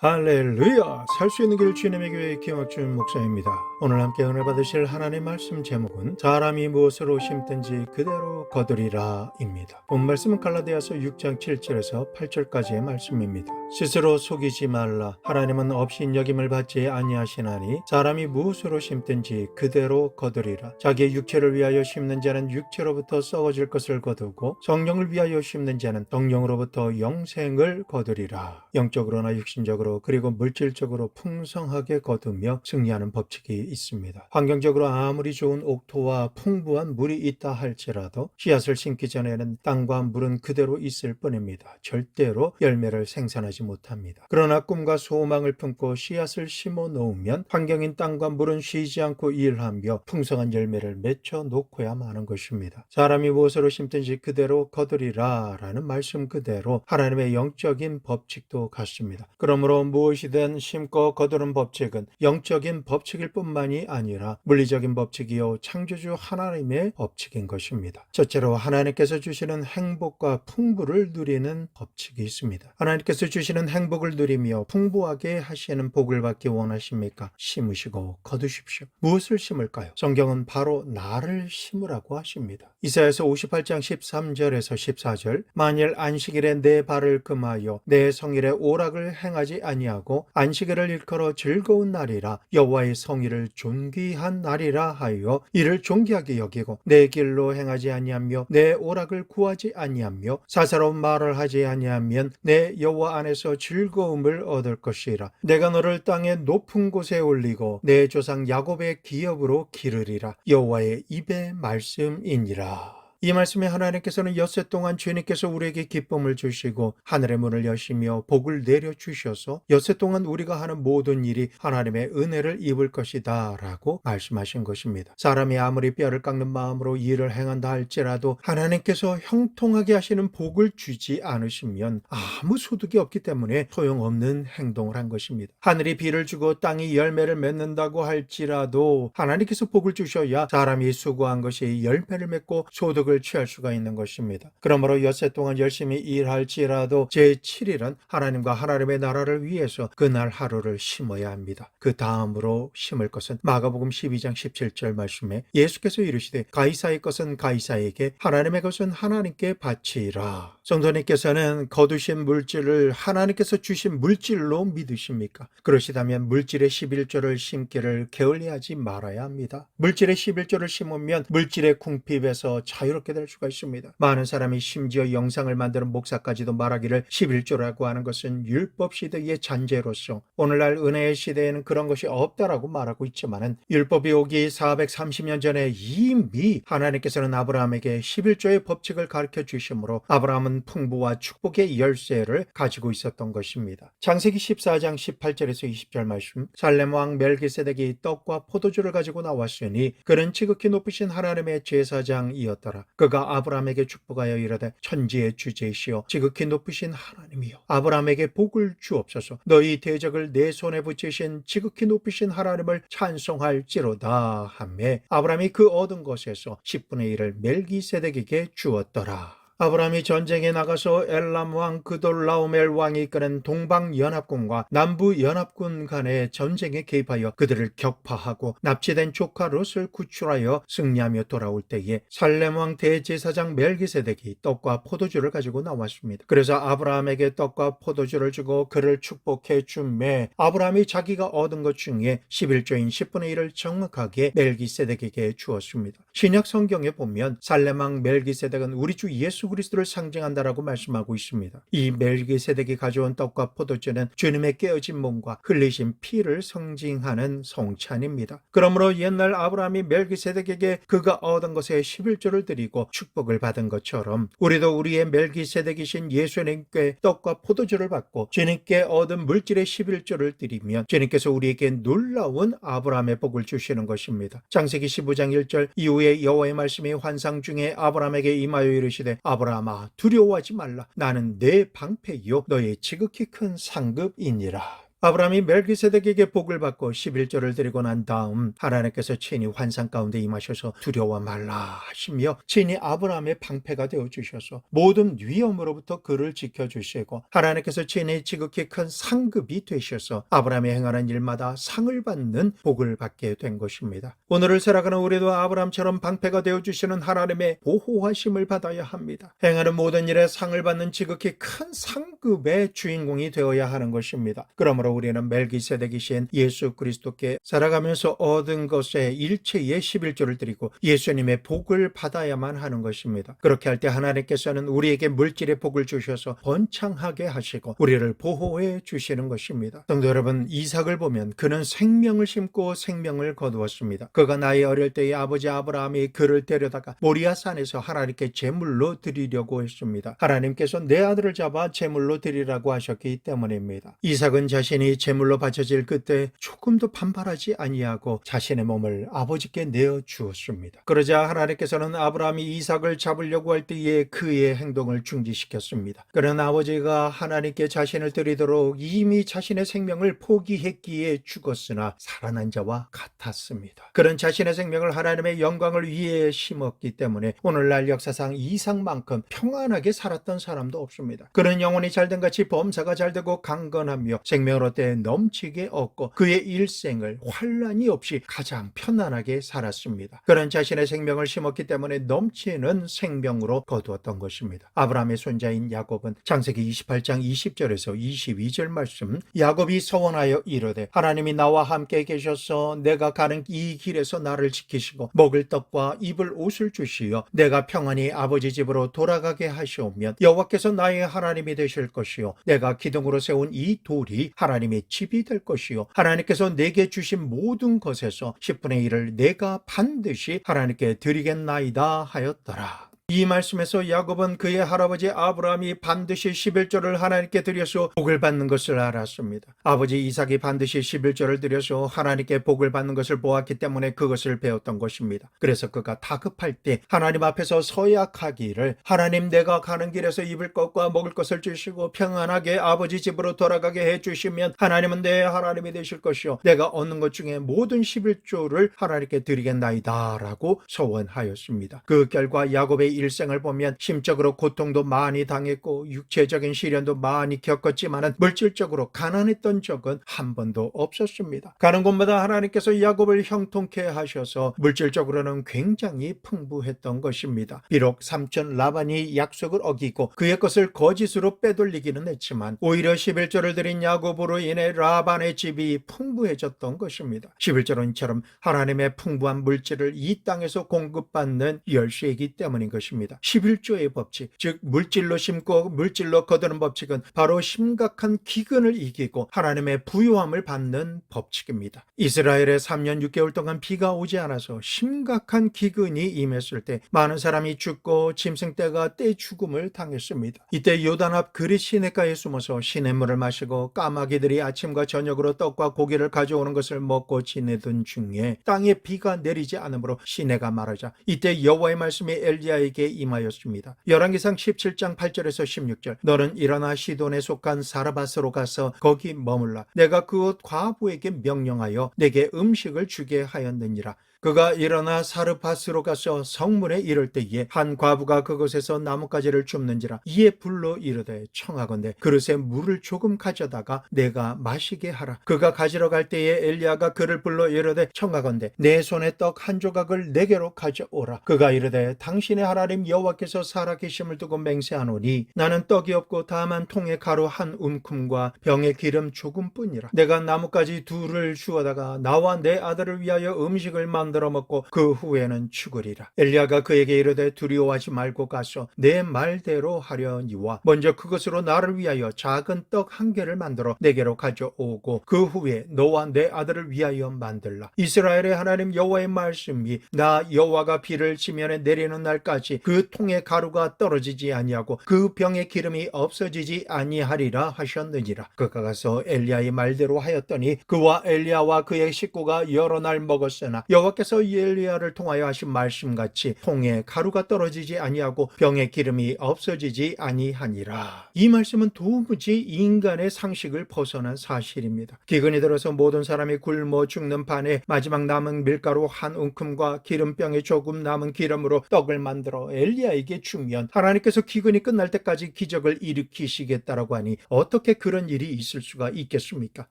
할렐루야! 살 수 있는 길 주님의 교회 김학준 목사입니다. 오늘 함께 은혜 받으실 하나님의 말씀 제목은 사람이 무엇으로 심든지 그대로 거두리라 입니다. 본 말씀은 갈라디아서 6장 7절에서 8절까지의 말씀입니다. 스스로 속이지 말라. 하나님은 업신여김을 받지 아니하시나니 사람이 무엇으로 심든지 그대로 거두리라. 자기의 육체를 위하여 심는 자는 육체로부터 썩어질 것을 거두고 성령을 위하여 심는 자는 성령으로부터 영생을 거두리라. 영적으로나 육신적으로 그리고 물질적으로 풍성하게 거두며 승리하는 법칙이 있습니다. 환경적으로 아무리 좋은 옥토와 풍부한 물이 있다 할지라도 씨앗을 심기 전에는 땅과 물은 그대로 있을 뿐입니다. 절대로 열매를 생산하지 못합니다. 그러나 꿈과 소망을 품고 씨앗을 심어 놓으면 환경인 땅과 물은 쉬지 않고 일하며 풍성한 열매를 맺혀 놓고야 마는 것입니다. 사람이 무엇으로 심든지 그대로 거두리라 라는 말씀 그대로 하나님의 영적인 법칙도 같습니다. 그러므로 무엇이든 심고 거두는 법칙은 영적인 법칙일 뿐만이 아니라 물리적인 법칙이요 창조주 하나님의 법칙인 것입니다. 첫째로 하나님께서 주시는 행복과 풍부를 누리는 법칙이 있습니다. 하나님께서 주시는 행복을 누리며 풍부하게 하시는 복을 받기 원하십니까? 심으시고 거두십시오. 무엇을 심을까요? 성경은 바로 나를 심으라고 하십니다. 이사야서 58장 13절에서 14절 만일 안식일에 내 발을 금하여 내 성일에 오락을 행하지 아니하고 안식일을 일컬어 즐거운 날이라 여호와의 성일을 존귀한 날이라 하여 이를 존귀하게 여기고 내 길로 행하지 아니하며 내 오락을 구하지 아니하며 사사로운 말을 하지 아니하면 내 여호와 안에서 즐거움을 얻을 것이라. 내가 너를 땅의 높은 곳에 올리고 내 조상 야곱의 기업으로 기르리라. 여호와의 입의 말씀이니라. 이 말씀에 하나님께서는 엿새 동안 주님께서 우리에게 기쁨을 주시고 하늘의 문을 여시며 복을 내려주셔서 엿새 동안 우리가 하는 모든 일이 하나님의 은혜를 입을 것이다 라고 말씀하신 것입니다. 사람이 아무리 뼈를 깎는 마음으로 일을 행한다 할지라도 하나님께서 형통하게 하시는 복을 주지 않으시면 아무 소득이 없기 때문에 소용없는 행동을 한 것입니다. 하늘이 비를 주고 땅이 열매를 맺는다고 할지라도 하나님께서 복을 주셔야 사람이 수고한 것이 열매를 맺고 소득을 취할 수가 있는 것입니다. 그러므로 엿새 동안 열심히 일할지라도 제7일은 하나님과 하나님의 나라를 위해서 그날 하루를 심어야 합니다. 그 다음으로 심을 것은 마가복음 12장 17절 말씀에 예수께서 이르시되 가이사의 것은 가이사에게 하나님의 것은 하나님께 바치라. 성도님께서는 거두신 물질을 하나님께서 주신 물질로 믿으십니까? 그러시다면 물질의 11조를 심기를 게을리하지 말아야 합니다. 물질의 11조를 심으면 물질의 궁핍에서 자유롭게 될 수가 있습니다. 많은 사람이 심지어 영상을 만드는 목사까지도 말하기를 11조라고 하는 것은 율법 시대의 잔재로서 오늘날 은혜의 시대에는 그런 것이 없다라고 말하고 있지만은 율법이 오기 430년 전에 이미 하나님께서는 아브라함에게 11조의 법칙을 가르쳐 주심으로 아브라함은 풍부와 축복의 열쇠를 가지고 있었던 것입니다. 창세기 14장 18절에서 20절 말씀 살렘 왕 멜기세덱이 떡과 포도주를 가지고 나왔으니 그는 지극히 높으신 하나님의 제사장이었더라. 그가 아브라함에게 축복하여 이르되 천지의 주제시여 지극히 높으신 하나님이여 아브라함에게 복을 주옵소서. 너희 대적을 내 손에 붙이신 지극히 높으신 하나님을 찬송할지로다 하매 아브라함이 그 얻은 것에서 10분의 1을 멜기세덱에게 주었더라. 아브라함이 전쟁에 나가서 엘람 왕 그돌라오멜 왕이 이끄는 동방연합군과 남부연합군 간의 전쟁에 개입하여 그들을 격파하고 납치된 조카 롯을 구출하여 승리하며 돌아올 때에 살렘 왕 대제사장 멜기세덱이 떡과 포도주를 가지고 나왔습니다. 그래서 아브라함에게 떡과 포도주를 주고 그를 축복해 주매 아브라함이 자기가 얻은 것 중에 11조인 10분의 1을 정확하게 멜기세덱에게 주었습니다. 신약 성경에 보면 살렘 왕 멜기세덱은 우리 주 예수 그리스도를 상징한다라고 말씀하고 있습니다. 이 멜기세덱이 가져온 떡과 포도주는 주님의 깨어진 몸과 흘리신 피를 상징하는 성찬입니다. 그러므로 옛날 아브라함이 멜기세덱에게 그가 얻은 것의 11조를 드리고 축복을 받은 것처럼 우리도 우리의 멜기세덱이신 예수님께 떡과 포도주를 받고 주님께 얻은 물질의 11조를 드리면 주님께서 우리에게 놀라운 아브라함의 복을 주시는 것입니다. 창세기 15장 1절 이후에 여호와의 말씀이 환상 중에 아브라함에게 임하여 이르시되 아브라함아 두려워하지 말라. 나는 내 방패요 너의 지극히 큰 상급이니라. 아브라함이 멜기세덱에게 복을 받고 11조를 드리고 난 다음 하나님께서 친히 환상 가운데 임하셔서 두려워 말라 하시며 친히 아브라함의 방패가 되어 주셔서 모든 위험으로부터 그를 지켜주시고 하나님께서 친히 지극히 큰 상급이 되셔서 아브라함이 행하는 일마다 상을 받는 복을 받게 된 것입니다. 오늘을 살아가는 우리도 아브라함처럼 방패가 되어 주시는 하나님의 보호하심을 받아야 합니다. 행하는 모든 일에 상을 받는 지극히 큰 상급의 주인공이 되어야 하는 것입니다. 그러므로 우리는 멜기세덱이신 예수 그리스도께 살아가면서 얻은 것에 일체의 11조를 드리고 예수님의 복을 받아야만 하는 것입니다. 그렇게 할 때 하나님께서는 우리에게 물질의 복을 주셔서 번창하게 하시고 우리를 보호해 주시는 것입니다. 성도 여러분, 이삭을 보면 그는 생명을 심고 생명을 거두었습니다. 그가 나이 어릴 때의 아버지 아브라함이 그를 데려다가 모리아 산에서 하나님께 제물로 드리려고 했습니다. 하나님께서 내 아들을 잡아 제물로 드리라고 하셨기 때문입니다. 이삭은 자신이 제물로 바쳐질 그때 조금도 반발하지 아니하고 자신의 몸을 아버지께 내어 주었습니다. 그러자 하나님께서는 아브라함이 이삭을 잡으려고 할 때에 그의 행동을 중지시켰습니다. 그는 아버지가 하나님께 자신을 드리도록 이미 자신의 생명을 포기했기에 죽었으나 살아난 자와 같았습니다. 그는 자신의 생명을 하나님의 영광을 위해 심었기 때문에 오늘날 역사상 이삭만큼 평안하게 살았던 사람도 없습니다. 그는 영혼이 잘된 같이 범사가 잘되고 강건하며 생명을 얻되 넘치게 얻고 그의 일생을 환난이 없이 가장 편안하게 살았습니다. 그는 자신의 생명을 심었기 때문에 넘치는 생명으로 거두었던 것입니다. 아브라함의 손자인 야곱은 창세기 28장 20절에서 22절 말씀, 야곱이 서원하여 이르되 하나님이 나와 함께 계셔서 내가 가는 이 길에서 나를 지키시고 먹을 떡과 입을 옷을 주시어 내가 평안히 아버지 집으로 돌아가게 하시오면 여호와께서 나의 하나님이 되실 것이요 내가 기둥으로 세운 이 돌이 하나님의 집이 될 것이요 하나님께서 내게 주신 모든 것에서 10분의 1을 내가 반드시 하나님께 드리겠나이다 하였더라. 이 말씀에서 야곱은 그의 할아버지 아브라함이 반드시 11조를 하나님께 드려서 복을 받는 것을 알았습니다. 아버지 이삭이 반드시 11조를 드려서 하나님께 복을 받는 것을 보았기 때문에 그것을 배웠던 것입니다. 그래서 그가 다급할 때 하나님 앞에서 서약하기를 하나님 내가 가는 길에서 입을 것과 먹을 것을 주시고 평안하게 아버지 집으로 돌아가게 해주시면 하나님은 내 하나님이 되실 것이요 내가 얻는 것 중에 모든 11조를 하나님께 드리겠나이다 라고 서원하였습니다. 그 결과 야곱의 일생을 보면 심적으로 고통도 많이 당했고 육체적인 시련도 많이 겪었지만 물질적으로 가난했던 적은 한 번도 없었습니다. 가는 곳마다 하나님께서 야곱을 형통케 하셔서 물질적으로는 굉장히 풍부했던 것입니다. 비록 삼촌 라반이 약속을 어기고 그의 것을 거짓으로 빼돌리기는 했지만 오히려 11조를 드린 야곱으로 인해 라반의 집이 풍부해졌던 것입니다. 11조는 이처럼 하나님의 풍부한 물질을 이 땅에서 공급받는 열쇠이기 때문인 것입니다. 11조의 법칙, 즉 물질로 심고 물질로 거두는 법칙은 바로 심각한 기근을 이기고 하나님의 부요함을 받는 법칙입니다. 이스라엘에 3년 6개월 동안 비가 오지 않아서 심각한 기근이 임했을 때 많은 사람이 죽고 짐승떼가 떼 죽음을 당했습니다. 이때 요단 앞 그릿 시냇가에 숨어서 시냇물을 마시고 까마귀들이 아침과 저녁으로 떡과 고기를 가져오는 것을 먹고 지내던 중에 땅에 비가 내리지 않으므로 시내가 마르자 이때 여호와의 말씀이 엘리야에게 임하였습니다. 열왕기상 17장 8절에서 16절 너는 일어나 시돈에 속한 사르밧으로 가서 거기 머물라. 내가 그곳 과부에게 명령하여 내게 음식을 주게 하였느니라. 그가 일어나 사르밧으로 가서 성문에 이를 때에 한 과부가 그곳에서 나뭇가지를 줍는지라. 이에 불러 이르되 청하건대 그릇에 물을 조금 가져다가 내가 마시게 하라. 그가 가지러 갈 때에 엘리야가 그를 불러 이르되 청하건대 내 손에 떡 한 조각을 내게로 가져오라. 그가 이르되 당신의 하나님 여호와께서 살아계심을 두고 맹세하노니 나는 떡이 없고 다만 통에 가루 한 움큼과 병에 기름 조금뿐이라. 내가 나뭇가지 둘을 주어다가 나와 내 아들을 위하여 음식을 만들어 먹고 그 후에는 죽으리라. 엘리야가 그에게 이르되 두려워하지 말고 가서 내 말대로 하려니와 먼저 그것으로 나를 위하여 작은 떡 한 개를 만들어 내게로 가져오고 그 후에 너와 내 아들을 위하여 만들라. 이스라엘의 하나님 여호와의 말씀이 나 여호와가 비를 지면에 내리는 날까지 그 통에 가루가 떨어지지 아니하고 그 병에 기름이 없어지지 아니하리라 하셨느니라. 그가 가서 엘리야의 말대로 하였더니 그와 엘리야와 그의 식구가 여러 날 먹었으나 여호와께서 하나님께서 엘리야를 통하여 하신 말씀같이 통에 가루가 떨어지지 아니하고 병에 기름이 없어지지 아니하니라. 이 말씀은 도무지 인간의 상식을 벗어난 사실입니다. 기근이 들어서 모든 사람이 굶어 죽는 판에 마지막 남은 밀가루 한 움큼과 기름병에 조금 남은 기름으로 떡을 만들어 엘리야에게 주면 하나님께서 기근이 끝날 때까지 기적을 일으키시겠다라고 하니 어떻게 그런 일이 있을 수가 있겠습니까?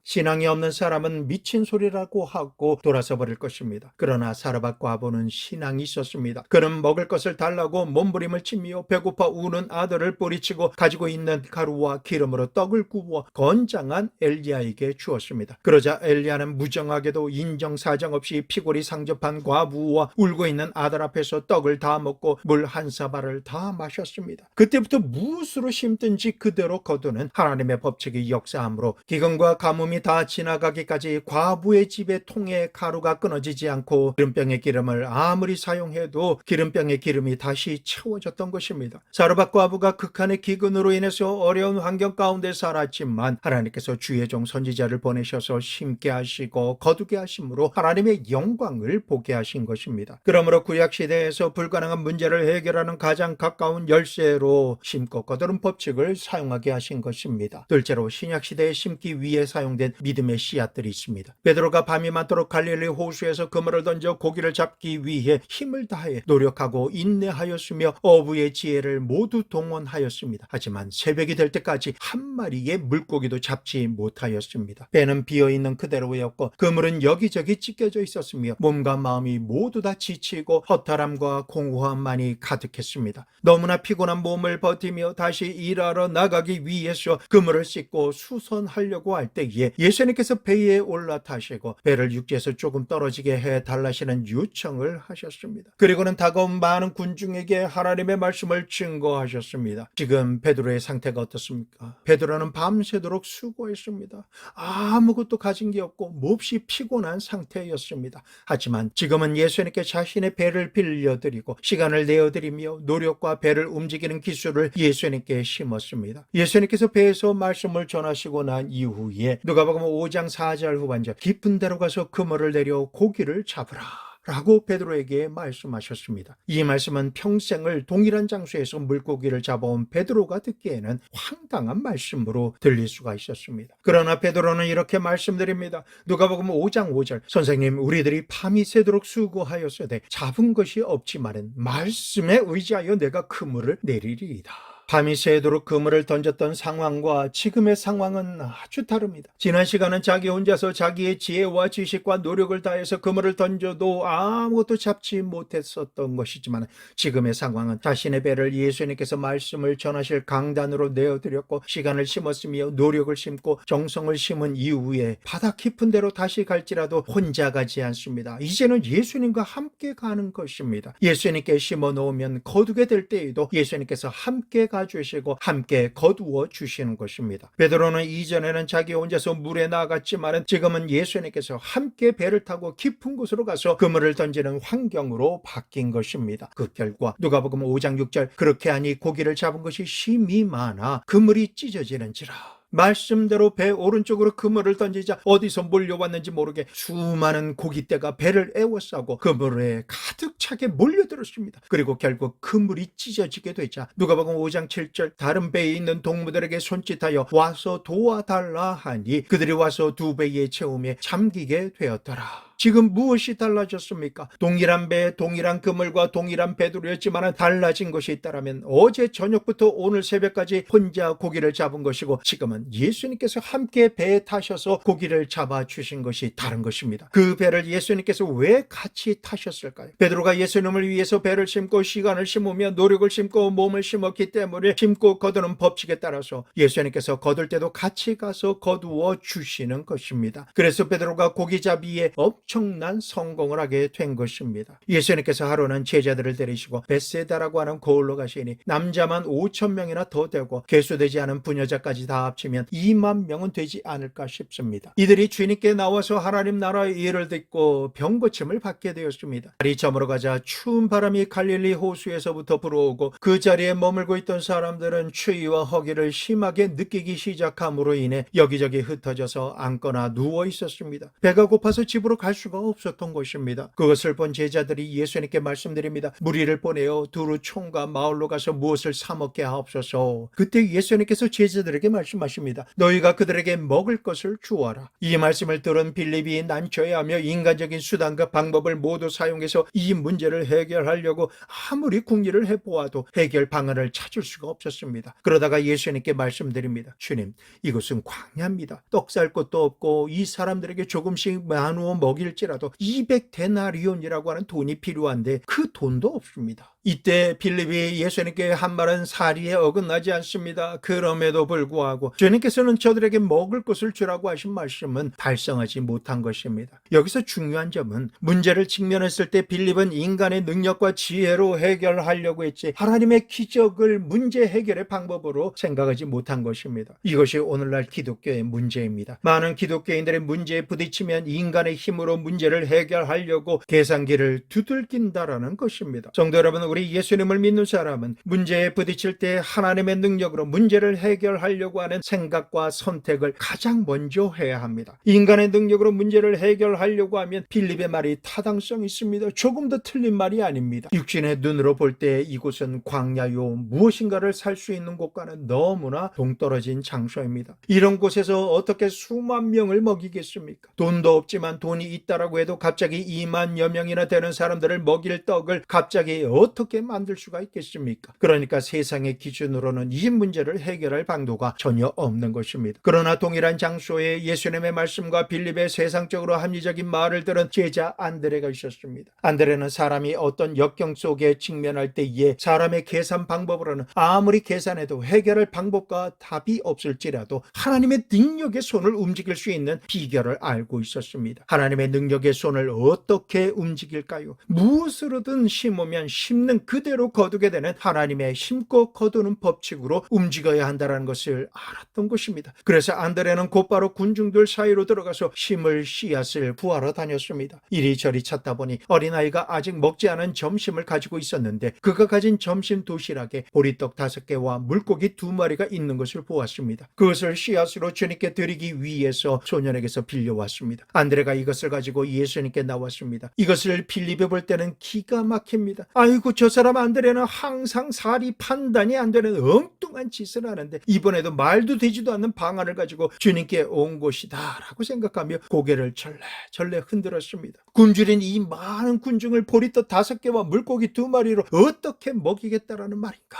신앙이 없는 사람은 미친 소리라고 하고 돌아서 버릴 것입니다. 그러나 사르밧 과부는 신앙이 있었습니다. 그는 먹을 것을 달라고 몸부림을 치며 배고파 우는 아들을 뿌리치고 가지고 있는 가루와 기름으로 떡을 구워 건장한 엘리야에게 주었습니다. 그러자 엘리야는 무정하게도 인정사정 없이 피골이 상접한 과부와 울고 있는 아들 앞에서 떡을 다 먹고 물 한 사발을 다 마셨습니다. 그때부터 무엇으로 심든지 그대로 거두는 하나님의 법칙이 역사하므로 기근과 가뭄이 다 지나가기까지 과부의 집에 통에 가루가 끊어지지 않고 기름병의 기름을 아무리 사용해도 기름병의 기름이 다시 채워졌던 것입니다. 사르밧 과부가 극한의 기근으로 인해서 어려운 환경 가운데 살았지만 하나님께서 주의 종 선지자를 보내셔서 심게 하시고 거두게 하심으로 하나님의 영광을 보게 하신 것입니다. 그러므로 구약시대에서 불가능한 문제를 해결하는 가장 가까운 열쇠로 심고 거두는 법칙을 사용하게 하신 것입니다. 둘째로 신약시대에 심기 위해 사용된 믿음의 씨앗들이 있습니다. 베드로가 밤이 많도록 갈릴리 호수에서 그물을 던져 고기를 잡기 위해 힘을 다해 노력하고 인내하였으며 어부의 지혜를 모두 동원하였습니다. 하지만 새벽이 될 때까지 한 마리의 물고기도 잡지 못하였습니다. 배는 비어있는 그대로였고 그물은 여기저기 찢겨져 있었으며 몸과 마음이 모두 다 지치고 허탈함과 공허함만이 가득했습니다. 너무나 피곤한 몸을 버티며 다시 일하러 나가기 위해서 그물을 씻고 수선하려고 할 때에 예수님께서 배에 올라타시고 배를 육지에서 조금 떨어지게 해달라시는 요청을 하셨습니다. 그리고는 다가온 많은 군중에게 하나님의 말씀을 증거하셨습니다. 지금 베드로의 상태가 어떻습니까? 베드로는 밤새도록 수고했습니다. 아무것도 가진 게 없고 몹시 피곤한 상태였습니다. 하지만 지금은 예수님께 자신의 배를 빌려드리고 시간을 내어드리며 노력과 배를 움직이는 기술을 예수님께 심었습니다. 예수님께서 배에서 말씀을 전하시고 난 이후에 누가복음 5장 4절 후반절 깊은 데로 가서 그물을 내려 고기를 잡으라 라고 베드로에게 말씀하셨습니다. 이 말씀은 평생을 동일한 장소에서 물고기를 잡아온 베드로가 듣기에는 황당한 말씀으로 들릴 수가 있었습니다. 그러나 베드로는 이렇게 말씀드립니다. 누가복음 5장 5절 선생님, 우리들이 밤이 새도록 수고하였으되 잡은 것이 없지만은 말씀에 의지하여 내가 그물을 내리리이다. 밤이 새도록 그물을 던졌던 상황과 지금의 상황은 아주 다릅니다. 지난 시간은 자기 혼자서 자기의 지혜와 지식과 노력을 다해서 그물을 던져도 아무것도 잡지 못했었던 것이지만 지금의 상황은 자신의 배를 예수님께서 말씀을 전하실 강단으로 내어드렸고 시간을 심었으며 노력을 심고 정성을 심은 이후에 바다 깊은 데로 다시 갈지라도 혼자 가지 않습니다. 이제는 예수님과 함께 가는 것입니다. 예수님께 심어 놓으면 거두게 될 때에도 예수님께서 함께 가주시고 함께 거두어 주시는 것입니다. 베드로는 이전에는 자기 혼자서 물에 나갔지만 지금은 예수님께서 함께 배를 타고 깊은 곳으로 가서 그물을 던지는 환경으로 바뀐 것입니다. 그 결과 누가복음 5장 6절 그렇게 하니 고기를 잡은 것이 심히 많아 그물이 찢어지는지라. 말씀대로 배 오른쪽으로 그물을 던지자 어디서 몰려왔는지 모르게 수많은 고깃대가 배를 에워싸고 그물에 가득 차게 몰려들었습니다. 그리고 결국 그물이 찢어지게 되자 누가복음 5장 7절 다른 배에 있는 동무들에게 손짓하여 와서 도와달라 하니 그들이 와서 두 배의 채움에 잠기게 되었더라. 지금 무엇이 달라졌습니까? 동일한 배, 동일한 그물과 동일한 베드로였지만 달라진 것이 있다면 어제 저녁부터 오늘 새벽까지 혼자 고기를 잡은 것이고 지금은 예수님께서 함께 배에 타셔서 고기를 잡아주신 것이 다른 것입니다. 그 배를 예수님께서 왜 같이 타셨을까요? 베드로가 예수님을 위해서 배를 심고 시간을 심으며 노력을 심고 몸을 심었기 때문에 심고 거두는 법칙에 따라서 예수님께서 거둘 때도 같이 가서 거두어 주시는 것입니다. 그래서 베드로가 고기잡이에 엄청난 성공을 하게 된 것입니다. 예수님께서 하루는 제자들을 데리시고 벳세다라고 하는 고을로 가시니 남자만 5,000명이나 더 되고 개수되지 않은 부녀자까지 다 합치면 2만 명은 되지 않을까 싶습니다. 이들이 주님께 나와서 하나님 나라의 일을 듣고 병고침을 받게 되었습니다. 날이 저물어 가자 추운 바람이 갈릴리 호수에서부터 불어오고 그 자리에 머물고 있던 사람들은 추위와 허기를 심하게 느끼기 시작함으로 인해 여기저기 흩어져서 앉거나 누워 있었습니다. 배가 고파서 집으로 갈 갈 수가 없었던 것입니다. 그것을 본 제자들이 예수님께 말씀드립니다. 무리를 보내어 두루 총과 마을로 가서 무엇을 사 먹게 하옵소서. 그때 예수님께서 제자들에게 말씀하십니다. 너희가 그들에게 먹을 것을 주어라. 이 말씀을 들은 빌립이 난처해하며 인간적인 수단과 방법을 모두 사용해서 이 문제를 해결하려고 아무리 궁리를 해보아도 해결 방안을 찾을 수가 없었습니다. 그러다가 예수님께 말씀드립니다. 주님, 이곳은 광야입니다. 떡 살 것도 없고 이 사람들에게 조금씩 나누어 먹일지라도 200데나리온이라고 하는 돈이 필요한데 그 돈도 없습니다. 이때 빌립이 예수님께 한 말은 사리에 어긋나지 않습니다. 그럼에도 불구하고 주님께서는 저들에게 먹을 것을 주라고 하신 말씀은 달성하지 못한 것입니다. 여기서 중요한 점은 문제를 직면했을 때 빌립은 인간의 능력과 지혜로 해결하려고 했지 하나님의 기적을 문제 해결의 방법으로 생각하지 못한 것입니다. 이것이 오늘날 기독교의 문제입니다. 많은 기독교인들의 문제에 부딪히면 인간의 힘으로 문제를 해결하려고 계산기를 두들긴다라는 것입니다. 성도 여러분, 우리 예수님을 믿는 사람은 문제에 부딪힐 때 하나님의 능력으로 문제를 해결하려고 하는 생각과 선택을 가장 먼저 해야 합니다. 인간의 능력으로 문제를 해결하려고 하면 빌립의 말이 타당성이 있습니다. 조금 더 틀린 말이 아닙니다. 육신의 눈으로 볼 때 이곳은 광야요 무엇인가를 살 수 있는 곳과는 너무나 동떨어진 장소입니다. 이런 곳에서 어떻게 수만 명을 먹이겠습니까? 돈도 없지만 돈이 있다라고 해도 갑자기 2만여 명이나 되는 사람들을 먹일 떡을 갑자기 어떻게 만들 수가 있겠습니까? 그러니까 세상의 기준으로는 이 문제를 해결할 방도가 전혀 없는 것입니다. 그러나 동일한 장소에 예수님의 말씀과 빌립의 세상적으로 합리적인 말을 들은 제자 안드레가 있었습니다. 안드레는 사람이 어떤 역경 속에 직면할 때에 사람의 계산 방법으로는 아무리 계산해도 해결할 방법과 답이 없을지라도 하나님의 능력의 손을 움직일 수 있는 비결을 알고 있었습니다. 하나님의 능력의 손을 어떻게 움직일까요? 무엇으로든 심으면 심는 그대로 거두게 되는 하나님의 심고 거두는 법칙으로 움직여야 한다는 것을 알았던 것입니다. 그래서 안드레는 곧바로 군중들 사이로 들어가서 심을 씨앗을 구하러 다녔습니다. 이리저리 찾다 보니 어린아이가 아직 먹지 않은 점심을 가지고 있었는데 그가 가진 점심 도시락에 보리떡 5개와 물고기 2마리가 있는 것을 보았습니다. 그것을 씨앗으로 주님께 드리기 위해서 소년에게서 빌려왔습니다. 안드레가 이것을 가지고 예수님께 나왔습니다. 이것을 빌립이 볼 때는 기가 막힙니다. 아이고, 저 사람 안드레는 항상 사리 판단이 안 되는 엉뚱한 짓을 하는데 이번에도 말도 되지도 않는 방안을 가지고 주님께 온 것이다 라고 생각하며 고개를 절레절레 흔들었습니다. 굶주린 이 많은 군중을 보리떡 5개와 물고기 2마리로 어떻게 먹이겠다라는 말인가?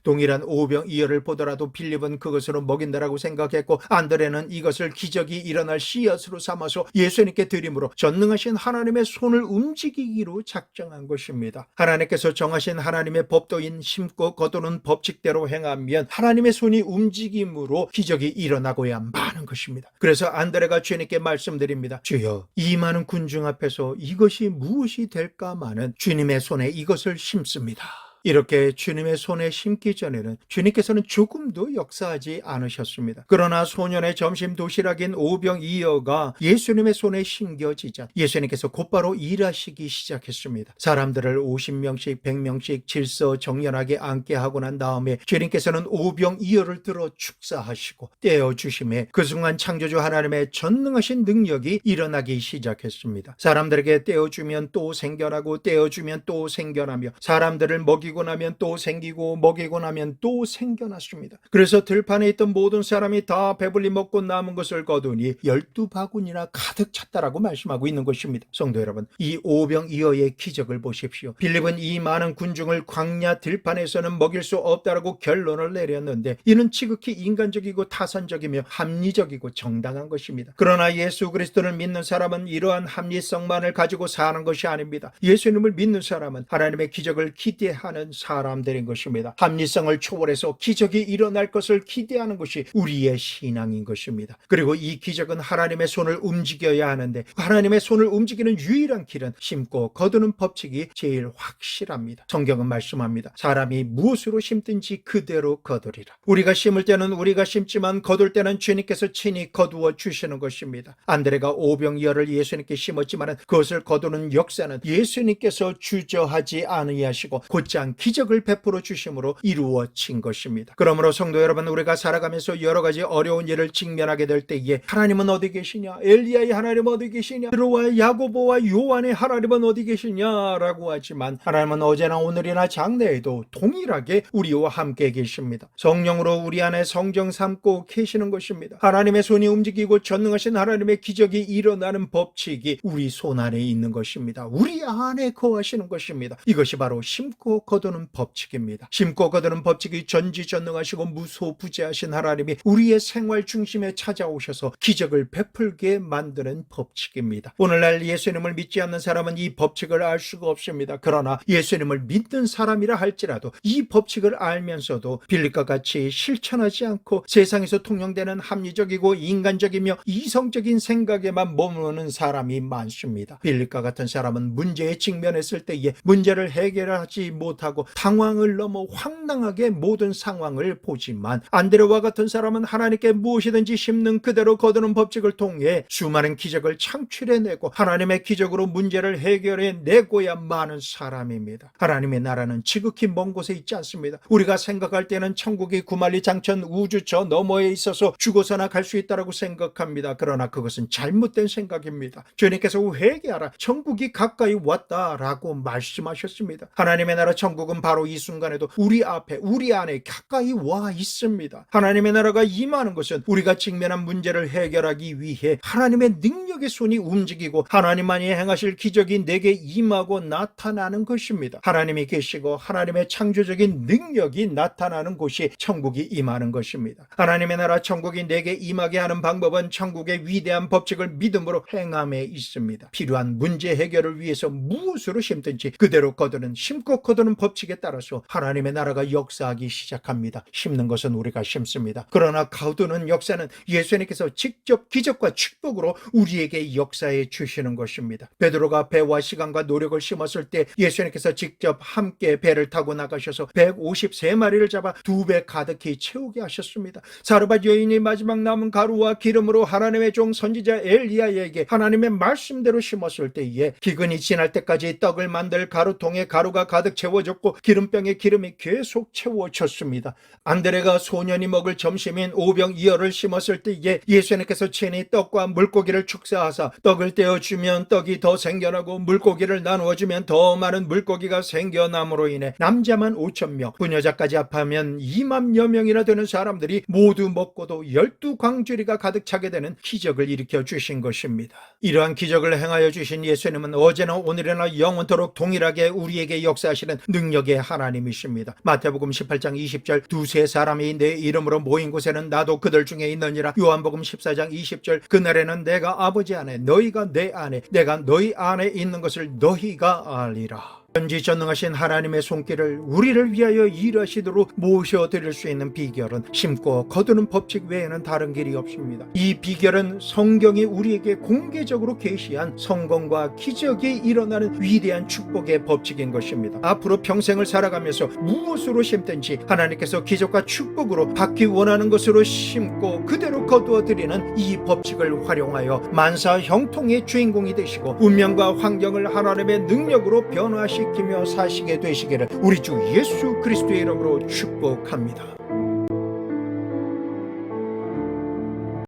동일한 오병이어를 보더라도 빌립은 그것으로 먹인다라고 생각했고 안드레는 이것을 기적이 일어날 씨앗으로 삼아서 예수님께 드림으로 전능하신 하나님의 손을 움직이기로 작정한 것입니다. 하나님께서 정하신 하나님의 법도인 심고 거두는 법칙대로 행하면 하나님의 손이 움직임으로 기적이 일어나고야 마는 것입니다. 그래서 안드레가 주님께 말씀드립니다. 주여, 이 많은 군중 앞에서 이것이 무엇이 될까마는 주님의 손에 이것을 심습니다. 이렇게 주님의 손에 심기 전에는 주님께서는 조금도 역사하지 않으셨습니다. 그러나 소년의 점심 도시락인 오병이어가 예수님의 손에 심겨지자 예수님께서 곧바로 일하시기 시작했습니다. 사람들을 50명씩 100명씩 질서정연하게 앉게 하고 난 다음에 주님께서는 오병이어를 들어 축사하시고 떼어주심에 그 순간 창조주 하나님의 전능하신 능력이 일어나기 시작했습니다. 사람들에게 떼어주면 또 생겨나고 떼어주면 또 생겨나며 사람들을 먹이고 나면 또 생기고 먹이고 나면 또 생겨났습니다. 그래서 들판에 있던 모든 사람이 다 배불리 먹고 남은 것을 거두니 12바구니나 가득 찼다라고 말씀하고 있는 것입니다. 성도 여러분, 이 오병이어의 기적을 보십시오. 빌립은 이 많은 군중을 광야 들판에서는 먹일 수 없다라고 결론을 내렸는데 이는 지극히 인간적이고 타산적이며 합리적이고 정당한 것입니다. 그러나 예수 그리스도를 믿는 사람은 이러한 합리성만을 가지고 사는 것이 아닙니다. 예수님을 믿는 사람은 하나님의 기적을 기대하는 사람들인 것입니다. 합리성을 초월해서 기적이 일어날 것을 기대하는 것이 우리의 신앙인 것입니다. 그리고 이 기적은 하나님의 손을 움직여야 하는데 하나님의 손을 움직이는 유일한 길은 심고 거두는 법칙이 제일 확실합니다. 성경은 말씀합니다. 사람이 무엇으로 심든지 그대로 거두리라. 우리가 심을 때는 우리가 심지만 거둘 때는 주님께서 친히 거두어 주시는 것입니다. 안드레가 오병이어를 예수님께 심었지만 그것을 거두는 역사는 예수님께서 주저하지 아니하시고 곧장 귀한 기적을 베풀어 주심으로 이루어진 것입니다. 그러므로 성도 여러분, 우리가 살아가면서 여러 가지 어려운 일을 직면하게 될 때에 하나님은 어디 계시냐, 엘리야의 하나님은 어디 계시냐, 베드로와 야고보와 요한의 하나님은 어디 계시냐라고 하지만 하나님은 어제나 오늘이나 장래에도 동일하게 우리와 함께 계십니다. 성령으로 우리 안에 성정 삼고 계시는 것입니다. 하나님의 손이 움직이고 전능하신 하나님의 기적이 일어나는 법칙이 우리 손 안에 있는 것입니다. 우리 안에 거하시는 것입니다. 이것이 바로 심고 거두는 법칙입니다. 심고 거두는 법칙이 전지전능하시고 무소부재하신 하나님이 우리의 생활 중심에 찾아오셔서 기적을 베풀게 만드는 법칙입니다. 오늘날 예수님을 믿지 않는 사람은 이 법칙을 알 수가 없습니다. 그러나 예수님을 믿는 사람이라 할지라도 이 법칙을 알면서도 빌립과 같이 실천하지 않고 세상에서 통용되는 합리적이고 인간적이며 이성적인 생각에만 머무는 사람이 많습니다. 빌립과 같은 사람은 문제에 직면했을 때에 문제를 해결하지 못하고 당황을 넘어 황당하게 모든 상황을 보지만, 안드레와 같은 사람은 하나님께 무엇이든지 심는 그대로 거두는 법칙을 통해 수많은 기적을 창출해내고 하나님의 기적으로 문제를 해결해내고야 마는 사람입니다. 하나님의 나라는 지극히 먼 곳에 있지 않습니다. 우리가 생각할 때는 천국이 구만리장천 우주 저 너머에 있어서 죽어서나 갈 수 있다고 생각합니다. 그러나 그것은 잘못된 생각입니다. 주님께서 회개하라, 천국이 가까이 왔다라고 말씀하셨습니다. 하나님의 나라 천국은 바로 이 순간에도 우리 앞에, 우리 안에 가까이 와 있습니다. 하나님의 나라가 임하는 것은 우리가 직면한 문제를 해결하기 위해 하나님의 능력의 손이 움직이고 하나님만이 행하실 기적이 내게 임하고 나타나는 것입니다. 하나님이 계시고 하나님의 창조적인 능력이 나타나는 곳이 천국이 임하는 것입니다. 하나님의 나라 천국이 내게 임하게 하는 방법은 천국의 위대한 법칙을 믿음으로 행함에 있습니다. 필요한 문제 해결을 위해서 무엇으로 심든지 그대로 거두는, 심고 거두는 법칙에 따라서 하나님의 나라가 역사하기 시작합니다. 심는 것은 우리가 심습니다. 그러나 거두는 역사는 예수님께서 직접 기적과 축복으로 우리에게 역사해 주시는 것입니다. 베드로가 배와 시간과 노력을 심었을 때 예수님께서 직접 함께 배를 타고 나가셔서 153마리를 잡아 2배 가득히 채우게 하셨습니다. 사르밧 여인이 마지막 남은 가루와 기름으로 하나님의 종 선지자 엘리야에게 하나님의 말씀대로 심었을 때에 기근이 지날 때까지 떡을 만들 가루통에 가루가 가득 채워졌고 기름병에 기름이 계속 채워졌습니다. 안드레가 소년이 먹을 점심인 오병이어를 심었을 때에 예수님께서 친히 떡과 물고기를 축사하사 떡을 떼어주면 떡이 더 생겨나고 물고기를 나누어주면 더 많은 물고기가 생겨남으로 인해 남자만 5,000명, 부녀자까지 합하면 2만여 명이나 되는 사람들이 모두 먹고도 12광주리가 가득 차게 되는 기적을 일으켜 주신 것입니다. 이러한 기적을 행하여 주신 예수님은 어제나 오늘이나 영원토록 동일하게 우리에게 역사하시는 능력의 하나님이십니다. 마태복음 18장 20절 두세 사람이 내 이름으로 모인 곳에는 나도 그들 중에 있느니라. 요한복음 14장 20절 그날에는 내가 아버지 안에, 너희가 내 안에, 내가 너희 안에 있는 것을 너희가 알리라. 전지전능하신 하나님의 손길을 우리를 위하여 일하시도록 모셔드릴 수 있는 비결은 심고 거두는 법칙 외에는 다른 길이 없습니다. 이 비결은 성경이 우리에게 공개적으로 계시한 성공과 기적이 일어나는 위대한 축복의 법칙인 것입니다. 앞으로 평생을 살아가면서 무엇으로 심든지 하나님께서 기적과 축복으로 받기 원하는 것으로 심고 그대로 거두어드리는 이 법칙을 활용하여 만사 형통의 주인공이 되시고 운명과 환경을 하나님의 능력으로 변화시키며 사시게 되시기를 우리 주 예수 그리스도의 이름으로 축복합니다.